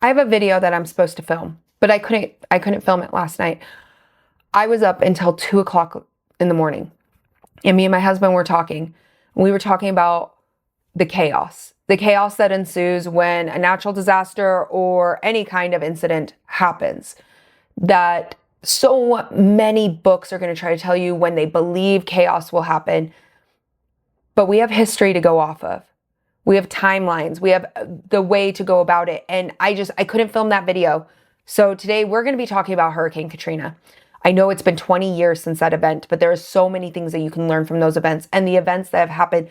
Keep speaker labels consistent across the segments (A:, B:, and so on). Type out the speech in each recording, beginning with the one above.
A: I have a video that I'm supposed to film, but I couldn't film it last night. I was up until 2 o'clock in the morning, and me and my husband were talking. We were talking about the chaos that ensues when a natural disaster or any kind of incident happens. That so many books are going to try to tell you when they believe chaos will happen, but we have history to go off of. We have timelines. We have the way to go about it. And I couldn't film that video. So today we're going to be talking about Hurricane Katrina. I know it's been 20 years since that event, but there are so many things that you can learn from those events and the events that have happened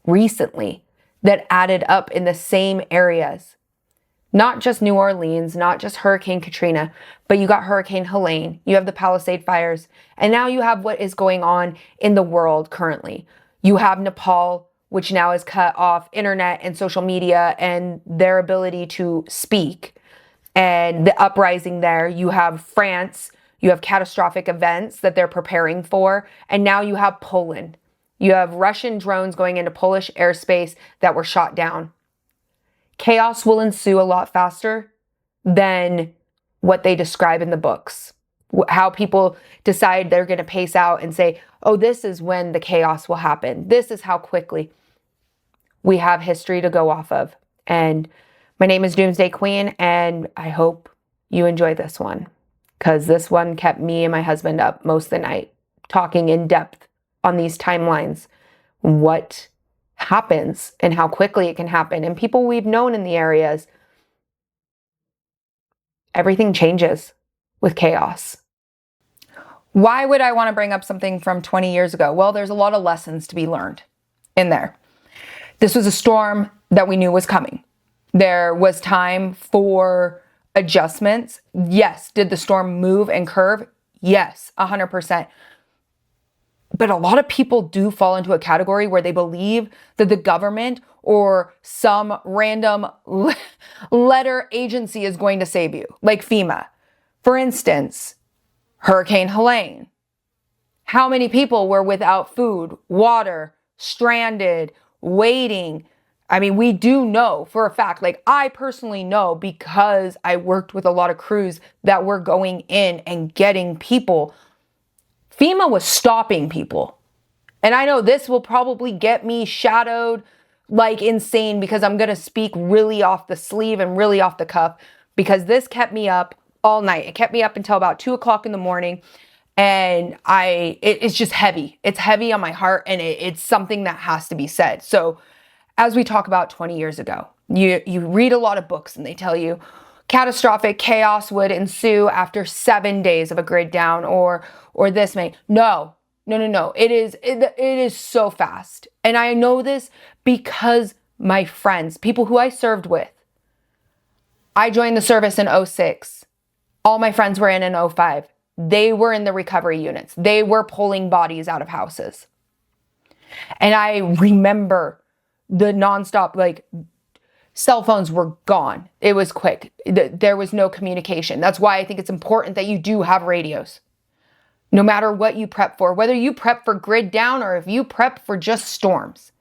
A: recently that added up in the same areas. Not just New Orleans, not just Hurricane Katrina, but you got Hurricane Helene, you have the Palisade fires, and now you have what is going on in the world currently. You have Nepal, which now has cut off internet and social media and their ability to speak, and the uprising there. You have France, you have catastrophic events that they're preparing for, and now you have Poland. You have Russian drones going into Polish airspace that were shot down. Chaos will ensue a lot faster than what they describe in the books. How people decide they're going to pace out and say, oh, this is when the chaos will happen. This is how quickly. We have history to go off of. And my name is Doomsday Queen, and I hope you enjoy this one, because this one kept me and my husband up most of the night, talking in depth on these timelines, what happens and how quickly it can happen. And people we've known in the areas, everything changes with chaos. Why would I want to bring up something from 20 years ago? Well, there's a lot of lessons to be learned in there. This was a storm that we knew was coming. There was time for adjustments. Yes. Did the storm move and curve? Yes, 100%. But a lot of people do fall into a category where they believe that the government or some random letter agency is going to save you, like FEMA. For instance, Hurricane Helene. How many people were without food, water, stranded, waiting? I mean, we do know for a fact, like I personally know because I worked with a lot of crews that were going in and getting people. FEMA was stopping people. And I know this will probably get me shadowed like insane because I'm going to speak really off the sleeve and really off the cuff, because this kept me up all night. It kept me up until about 2 o'clock in the morning. And it's just heavy. It's heavy on my heart, and it's something that has to be said. So as we talk about 20 years ago, you read a lot of books and they tell you catastrophic chaos would ensue after 7 days of a grid down or this may. No. It is so fast. And I know this because my friends, people who I served with, I joined the service in 06. All my friends were in 05. They were in the recovery units. They were pulling bodies out of houses. And I remember the nonstop, like, cell phones were gone. It was quick. There was no communication. That's why I think it's important that you do have radios. No matter what you prep for, whether you prep for grid down or if you prep for just storms,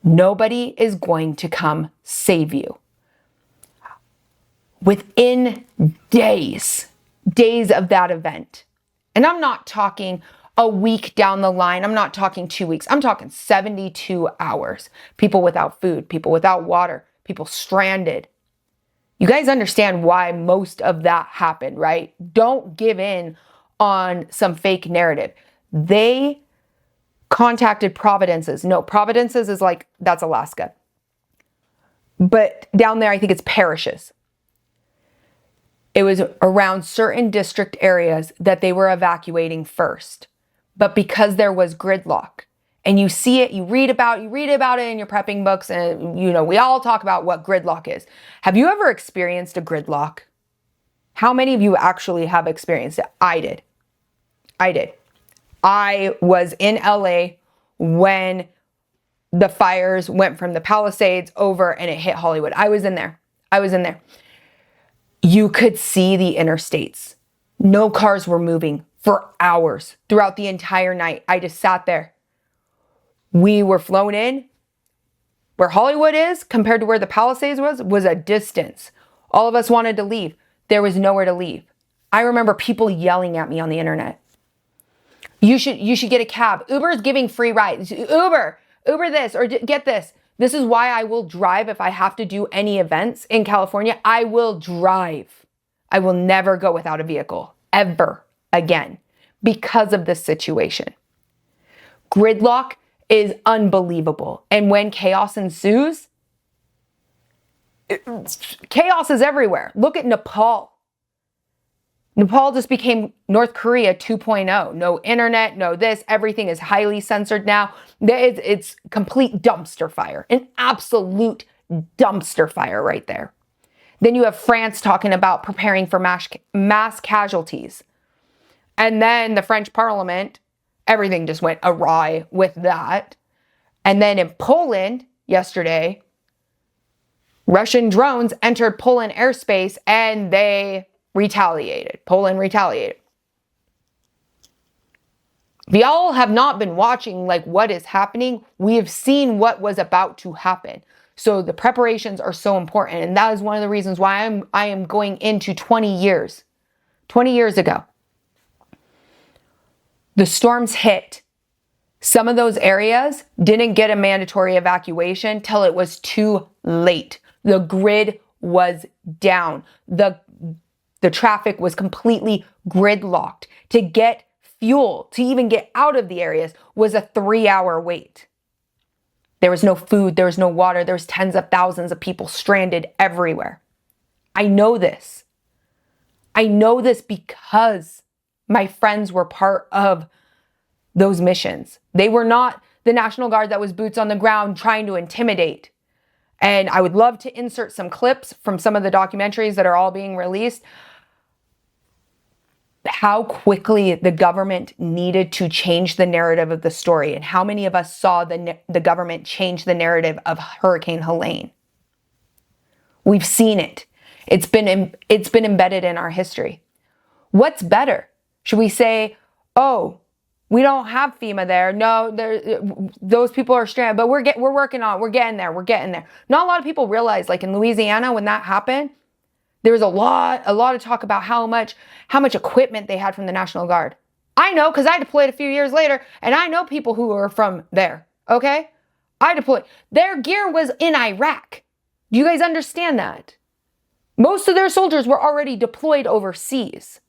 A: nobody is going to come save you. Within days of that event, and I'm not talking a week down the line, I'm not talking 2 weeks, I'm talking 72 hours. People without food, people without water, people stranded. You guys understand why most of that happened, right? Don't give in on some fake narrative. They contacted Providences. No, Providences is like, that's Alaska. But down there, I think it's parishes. It was around certain district areas that they were evacuating first. But because there was gridlock, and you see it, you read about it in your prepping books, and we all talk about what gridlock is. Have you ever experienced a gridlock? How many of you actually have experienced it? I did. I was in LA when the fires went from the Palisades over and it hit Hollywood. I was in there. You could see the interstates. No cars were moving for hours throughout the entire night. I just sat there. We were flown in. Where Hollywood is compared to where the Palisades was a distance. All of us wanted to leave. There was nowhere to leave. I remember people yelling at me on the internet. You should get a cab. Uber is giving free rides. Uber this, or get this. This is why I will drive if I have to do any events in California. I will drive. I will never go without a vehicle ever again because of this situation. Gridlock is unbelievable. And when chaos ensues, chaos is everywhere. Look at Nepal. Nepal just became North Korea 2.0. No internet, no this. Everything is highly censored now. It's complete dumpster fire. An absolute dumpster fire right there. Then you have France talking about preparing for mass casualties. And then the French parliament, everything just went awry with that. And then in Poland yesterday, Russian drones entered Poland airspace and they retaliated. Poland retaliated. If y'all have not been watching like what is happening, we have seen what was about to happen. So the preparations are so important. And that is one of the reasons why I am going into 20 years. 20 years ago. The storms hit. Some of those areas didn't get a mandatory evacuation till it was too late. The grid was down. The traffic was completely gridlocked. To get fuel, to even get out of the areas, was a 3-hour wait. There was no food, there was no water, there was tens of thousands of people stranded everywhere. I know this. I know this because my friends were part of those missions. They were not the National Guard that was boots on the ground trying to intimidate. And I would love to insert some clips from some of the documentaries that are all being released. How quickly the government needed to change the narrative of the story, and how many of us saw the government change the narrative of Hurricane Helene. We've seen it. It's been embedded in our history. What's better? Should we say, oh, we don't have FEMA there. No, those people are stranded, but we're working on it. We're getting there. Not a lot of people realize, like in Louisiana, when that happened, there was a lot of talk about how much equipment they had from the National Guard. I know, because I deployed a few years later, and I know people who are from there, okay? I deployed. Their gear was in Iraq. Do you guys understand that? Most of their soldiers were already deployed overseas.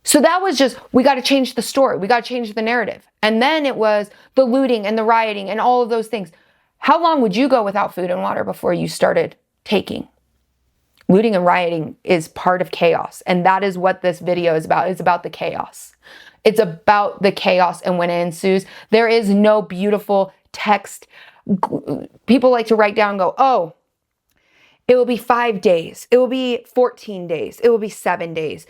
A: So that was just, we got to change the story. We got to change the narrative. And then it was the looting and the rioting and all of those things. How long would you go without food and water before you started taking? Looting and rioting is part of chaos. And that is what this video is about. It's about the chaos. It's about the chaos and when it ensues. There is no beautiful text. People like to write down and go, oh, it will be 5 days. It will be 14 days. It will be 7 days.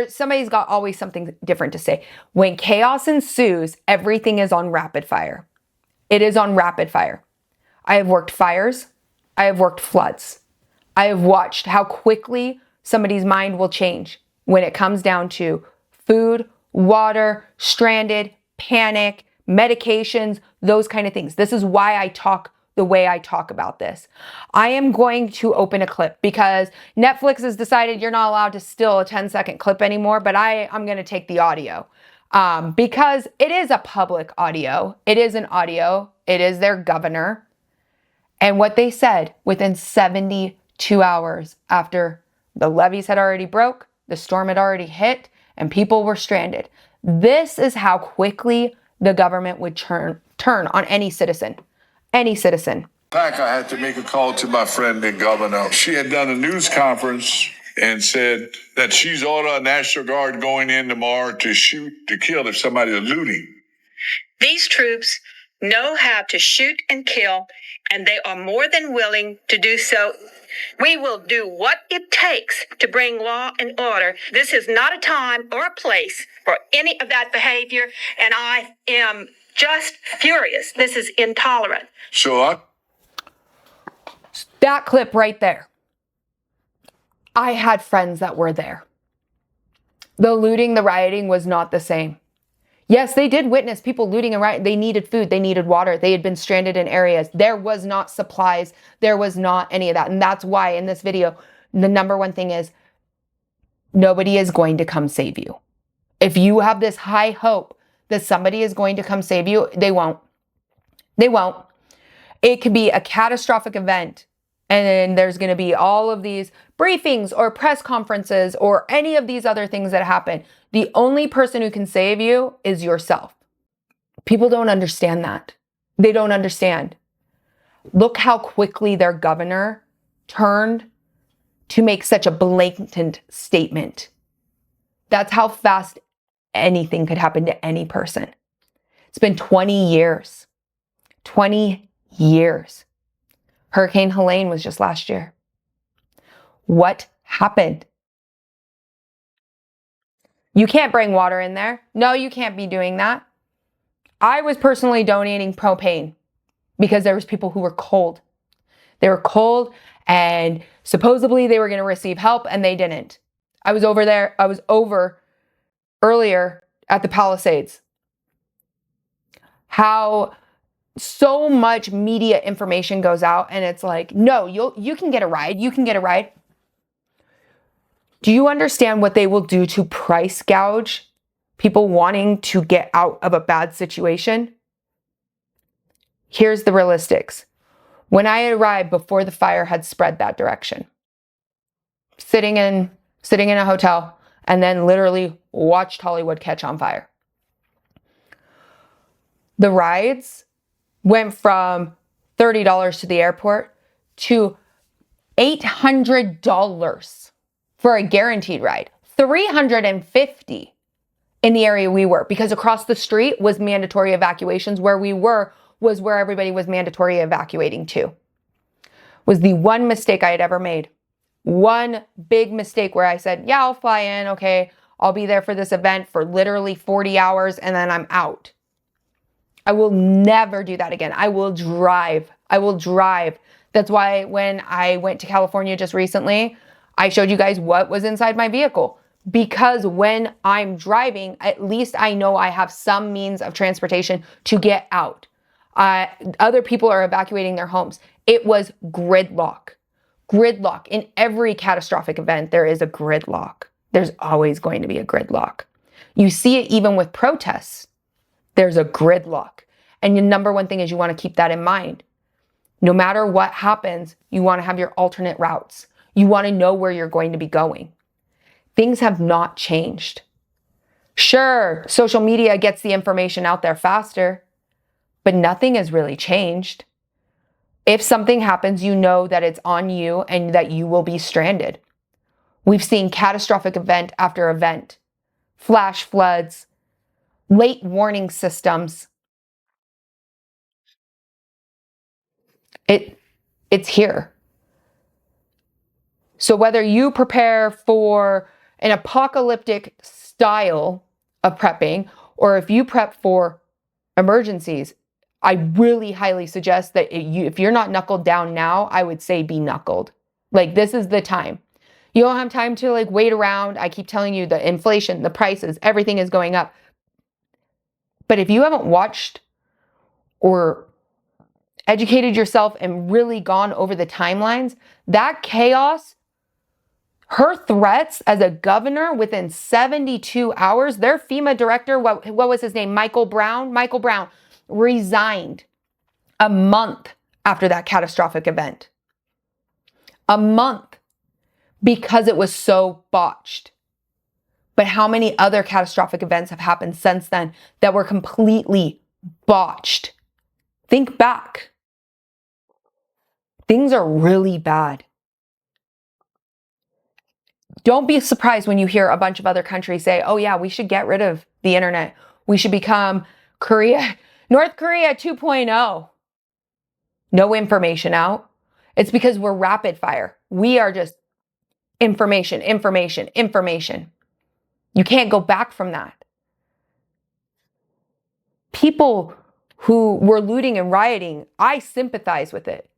A: Somebody's got always something different to say. When chaos ensues, everything is on rapid fire. It is on rapid fire. I have worked fires. I have worked floods. I have watched how quickly somebody's mind will change when it comes down to food, water, stranded, panic, medications, those kind of things. This is why I talk the way I talk about this. I am going to open a clip because Netflix has decided you're not allowed to steal a 10-second clip anymore, but I'm going to take the audio because it is a public audio. It is an audio. It is their governor. And what they said within 72 hours after the levees had already broke, the storm had already hit, and people were stranded. This is how quickly the government would turn on any citizen. Any citizen.
B: Back, I had to make a call to my friend, the governor. She had done a news conference and said that she's ordered a National Guard going in tomorrow to shoot, to kill if somebody is looting.
C: These troops know how to shoot and kill, and they are more than willing to do so. We will do what it takes to bring law and order. This is not a time or a place for any of that behavior, and I am just furious. This is intolerant.
B: So
A: that clip right there. I had friends that were there. The looting, the rioting was not the same. Yes, they did witness people looting and rioting. They needed food. They needed water. They had been stranded in areas. There was not supplies. There was not any of that. And that's why in this video, The number one thing is nobody is going to come save you. If you have this high hope that somebody is going to come save you, they won't. They won't. It could be a catastrophic event, and then there's going to be all of these briefings or press conferences or any of these other things that happen. The only person who can save you is yourself. People don't understand that. They don't understand. Look how quickly their governor turned to make such a blatant statement. That's how fast anything could happen to any person. It's been 20 years. 20 years. Hurricane Helene was just last year. What happened? You can't bring water in there. No, you can't be doing that. I was personally donating propane because there was people who were cold. They were cold and supposedly they were going to receive help and they didn't. I was over earlier at the Palisades. How so much media information goes out and it's like, no, you can get a ride. You can get a ride. Do you understand what they will do to price gouge people wanting to get out of a bad situation? Here's the realistics. When I arrived before the fire had spread that direction, sitting in a hotel and then literally watched Hollywood catch on fire. The rides went from $30 to the airport to $800 for a guaranteed ride. $350 in the area we were, because across the street was mandatory evacuations. Where we were was where everybody was mandatory evacuating to. Was the one mistake I had ever made. One big mistake where I said, yeah, I'll fly in. Okay, I'll be there for this event for literally 40 hours and then I'm out. I will never do that again. I will drive. That's why when I went to California just recently, I showed you guys what was inside my vehicle. Because when I'm driving, at least I know I have some means of transportation to get out. Other people are evacuating their homes. It was gridlock. Gridlock. In every catastrophic event, there is a gridlock. There's always going to be a gridlock. You see it even with protests. There's a gridlock. And the number one thing is you want to keep that in mind. No matter what happens, you want to have your alternate routes. You want to know where you're going to be going. Things have not changed. Sure, social media gets the information out there faster, but nothing has really changed. If something happens, you know that it's on you and that you will be stranded. We've seen catastrophic event after event, flash floods, late warning systems. It's here. So whether you prepare for an apocalyptic style of prepping, or if you prep for emergencies, I really highly suggest that if you're not knuckled down now, I would say be knuckled. Like, this is the time. You don't have time to wait around. I keep telling you the inflation, the prices, everything is going up. But if you haven't watched or educated yourself and really gone over the timelines, that chaos, her threats as a governor within 72 hours, their FEMA director, what was his name? Michael Brown, resigned a month after that catastrophic event. A month, because it was so botched. But how many other catastrophic events have happened since then that were completely botched? Think back. Things are really bad. Don't be surprised when you hear a bunch of other countries say, oh yeah, we should get rid of the internet. We should become North Korea 2.0. No information out. It's because we're rapid fire. We are just information. You can't go back from that. People who were looting and rioting, I sympathize with it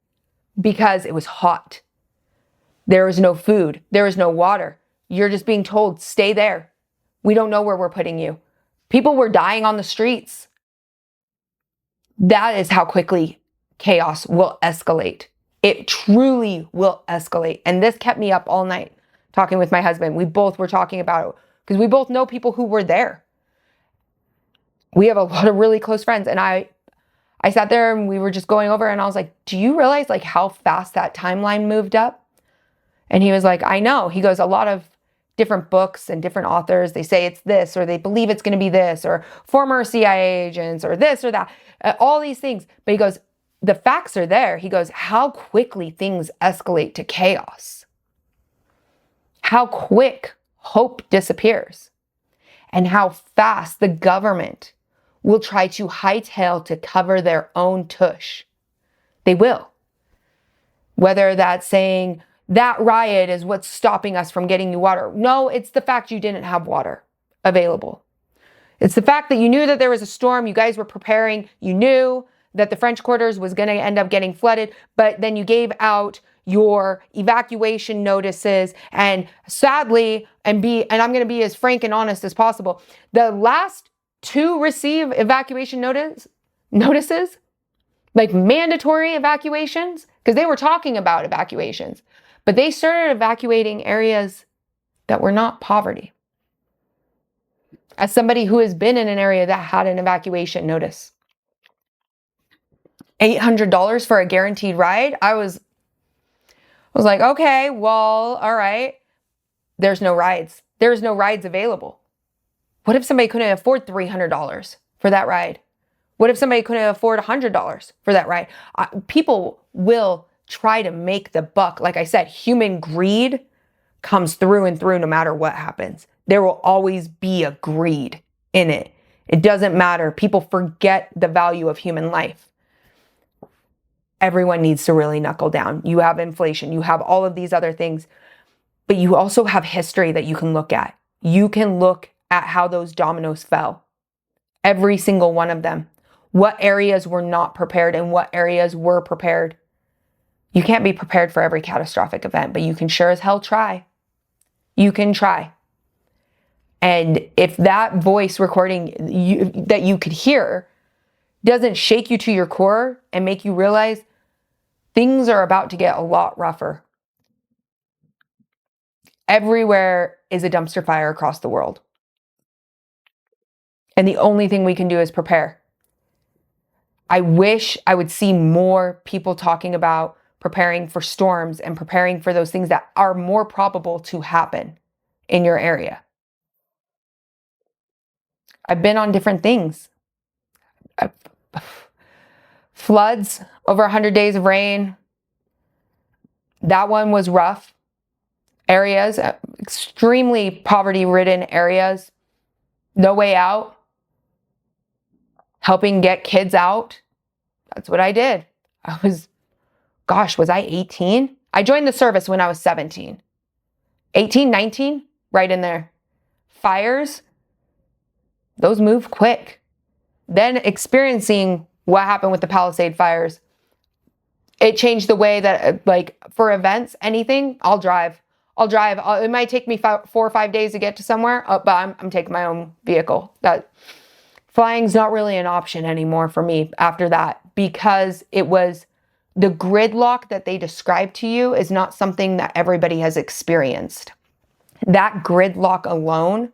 A: because it was hot. There is no food. There is no water. You're just being told, stay there. We don't know where we're putting you. People were dying on the streets. That is how quickly chaos will escalate It truly will escalate. And this kept me up all night talking with my husband. We both were talking about it because we both know people who were there. We have a lot of really close friends. And I sat there and we were just going over and I was like, do you realize like how fast that timeline moved up? And he was like, I know. He goes, a lot of different books and different authors, they say it's this, or they believe it's going to be this, or former CIA agents, or this or that, all these things. But he goes, the facts are there. He goes, how quickly things escalate to chaos. How quick hope disappears. And how fast the government will try to hightail to cover their own tush. They will. Whether that's saying that riot is what's stopping us from getting you water. No, it's the fact you didn't have water available. It's the fact that you knew that there was a storm. You guys were preparing. You knew that the French Quarters was going to end up getting flooded, but then you gave out your evacuation notices. And sadly, and I'm going to be as frank and honest as possible, the last to receive evacuation notices, like mandatory evacuations, because they were talking about evacuations, but they started evacuating areas that were not poverty. As somebody who has been in an area that had an evacuation notice, $800 for a guaranteed ride, I was like, okay, well, all right. There's no rides. There's no rides available. What if somebody couldn't afford $300 for that ride? What if somebody couldn't afford $100 for that ride? People will try to make the buck. Like I said, human greed comes through and through no matter what happens. There will always be a greed in it. It doesn't matter. People forget the value of human life. Everyone needs to really knuckle down. You have inflation. You have all of these other things. But you also have history that you can look at. You can look at how those dominoes fell. Every single one of them. What areas were not prepared and what areas were prepared. You can't be prepared for every catastrophic event, but you can sure as hell try. You can try. And if that voice recording that you could hear doesn't shake you to your core and make you realize things are about to get a lot rougher. Everywhere is a dumpster fire across the world. And the only thing we can do is prepare. I wish I would see more people talking about preparing for storms and preparing for those things that are more probable to happen in your area. I've been on different things. Floods, over 100 days of rain. That one was rough. Areas, extremely poverty-ridden areas. No way out. Helping get kids out. That's what I did. Was I 18? I joined the service when I was 17. 18, 19, right in there. Fires, those move quick. Then experiencing what happened with the Palisade fires, it changed the way that, like, for events, anything, I'll drive. It might take me 4 or 5 days to get to somewhere, but I'm taking my own vehicle. That flying's not really an option anymore for me after that, because it was the gridlock that they described to you is not something that everybody has experienced. That gridlock alone,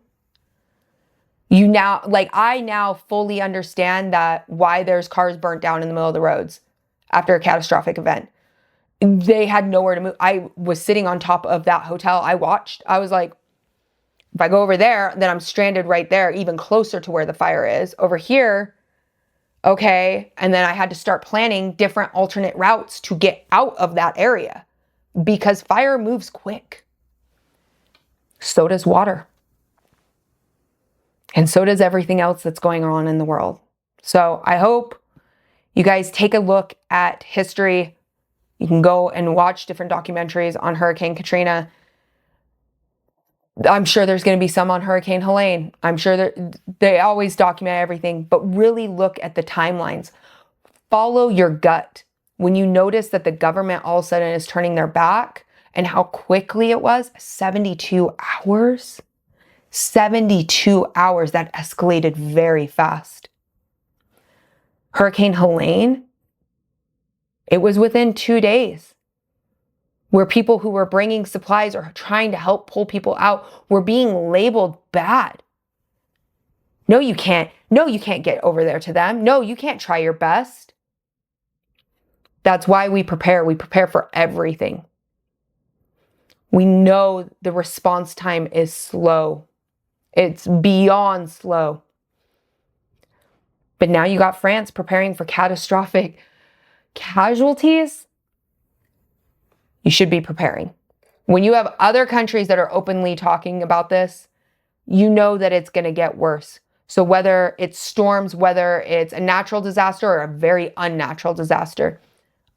A: I now fully understand that why there's cars burnt down in the middle of the roads after a catastrophic event. They had nowhere to move. I was sitting on top of that hotel. I watched. I was like, if I go over there, then I'm stranded right there, even closer to where the fire is. Over here, okay. And then I had to start planning different alternate routes to get out of that area because fire moves quick. So does water. And so does everything else that's going on in the world. So I hope you guys take a look at history. You can go and watch different documentaries on Hurricane Katrina. I'm sure there's going to be some on Hurricane Helene. I'm sure they always document everything, but really look at the timelines. Follow your gut. When you notice that the government all of a sudden is turning their back and how quickly it was, 72 hours. 72 hours, that escalated very fast. Hurricane Helene, it was within 2 days. where people who were bringing supplies or trying to help pull people out were being labeled bad. No, you can't. No, you can't get over there to them. No, you can't try your best. That's why we prepare. We prepare for everything. We know the response time is slow. It's beyond slow. But now you got France preparing for catastrophic casualties. You should be preparing. When you have other countries that are openly talking about this, you know that it's going to get worse. So whether it's storms, whether it's a natural disaster or a very unnatural disaster,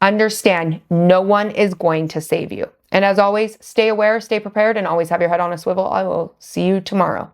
A: understand no one is going to save you. And as always, stay aware, stay prepared, and always have your head on a swivel. I will see you tomorrow.